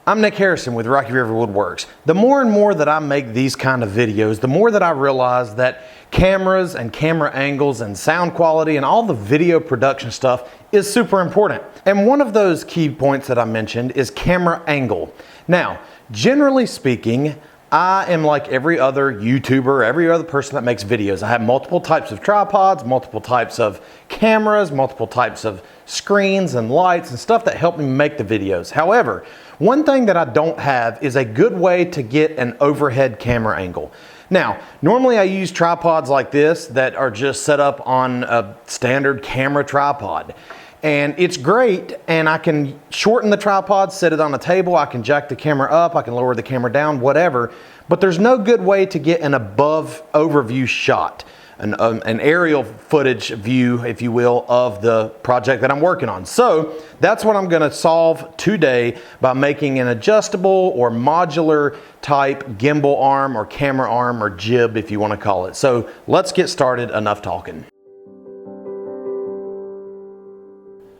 I'm Nick Harrison with Rocky River Woodworks. The more and more that I make these kind of videos, the more that I realize that cameras and camera angles and sound quality and all the video production stuff is super important. And one of those key points that I mentioned is camera angle. Now, generally speaking, I am like every other YouTuber, every other person that makes videos. I have multiple types of tripods, multiple types of cameras, multiple types of screens and lights and stuff that help me make the videos. However, one thing that I don't have is a good way to get an overhead camera angle. Now, normally I use tripods like this that are just set up on a standard camera tripod. And it's great, and I can shorten the tripod, set it on a table, I can jack the camera up, I can lower the camera down, whatever. But there's no good way to get an above overview shot, an aerial footage view, if you will, of the project that I'm working on. So that's what I'm gonna solve today by making an adjustable or modular type gimbal arm or camera arm or jib, if you wanna call it. So let's get started, enough talking.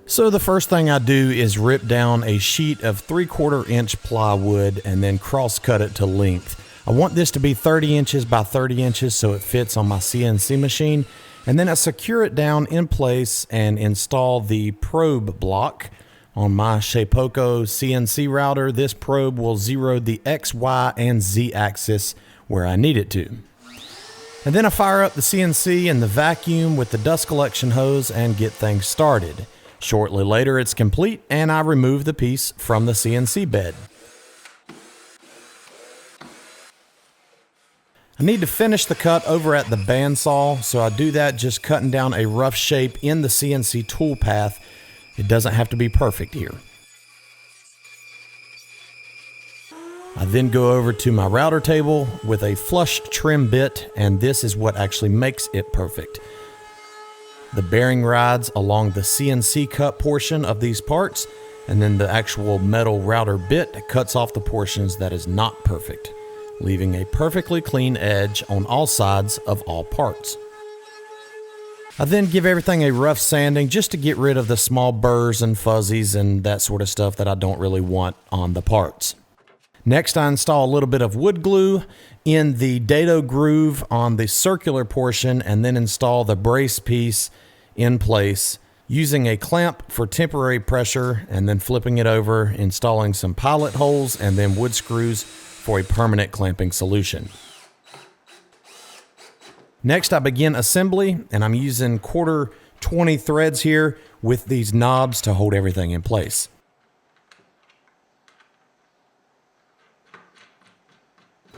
So the first thing I do is rip down a sheet of 3/4 inch plywood and then cross cut it to length. I want this to be 30 inches by 30 inches so it fits on my CNC machine. And then I secure it down in place and install the probe block on my Shapeoko CNC router. This probe will zero the X, Y, and Z axis where I need it to. And then I fire up the CNC and the vacuum with the dust collection hose and get things started. Shortly later, it's complete, and I remove the piece from the CNC bed. I need to finish the cut over at the bandsaw, so I do that just cutting down a rough shape in the CNC tool path. It doesn't have to be perfect here. I then go over to my router table with a flush trim bit, and this is what actually makes it perfect. The bearing rides along the CNC cut portion of these parts, and then the actual metal router bit cuts off the portions that is not perfect, leaving a perfectly clean edge on all sides of all parts. I then give everything a rough sanding just to get rid of the small burrs and fuzzies and that sort of stuff that I don't really want on the parts. Next, I install a little bit of wood glue in the dado groove on the circular portion and then install the brace piece in place using a clamp for temporary pressure and then flipping it over, installing some pilot holes and then wood screws for a permanent clamping solution. Next, I begin assembly, and I'm using 1/4-20 threads here with these knobs to hold everything in place.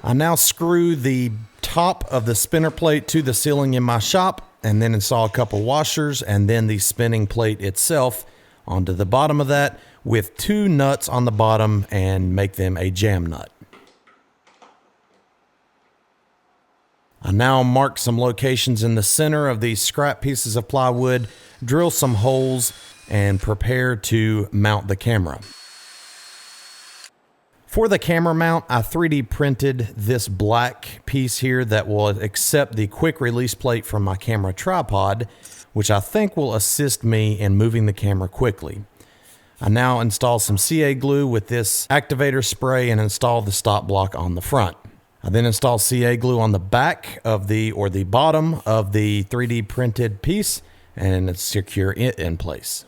I now screw the top of the spinner plate to the ceiling in my shop and then install a couple washers and then the spinning plate itself onto the bottom of that with 2 nuts on the bottom and make them a jam nut. I now mark some locations in the center of these scrap pieces of plywood, drill some holes, and prepare to mount the camera. For the camera mount, I 3D printed this black piece here that will accept the quick release plate from my camera tripod, which I think will assist me in moving the camera quickly. I now install some CA glue with this activator spray and install the stop block on the front. I then install CA glue on the back of the bottom of the 3D printed piece and secure it in place.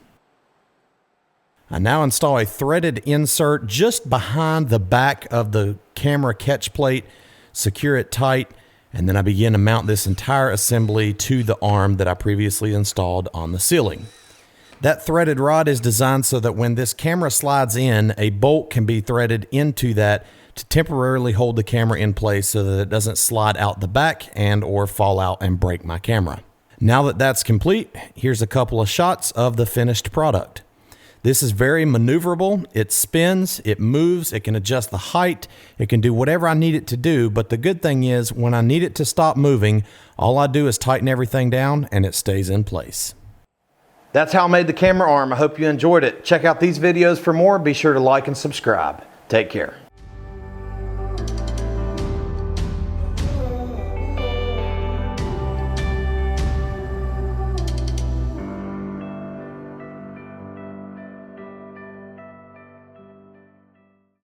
I now install a threaded insert just behind the back of the camera catch plate, secure it tight, and then I begin to mount this entire assembly to the arm that I previously installed on the ceiling. That threaded rod is designed so that when this camera slides in, a bolt can be threaded into that to temporarily hold the camera in place so that it doesn't slide out the back and or fall out and break my camera. Now that that's complete, here's a couple of shots of the finished product. This is very maneuverable. It spins, it moves, it can adjust the height, it can do whatever I need it to do, but the good thing is when I need it to stop moving, all I do is tighten everything down and it stays in place. That's how I made the camera arm. I hope you enjoyed it. Check out these videos for more. Be sure to like and subscribe. Take care.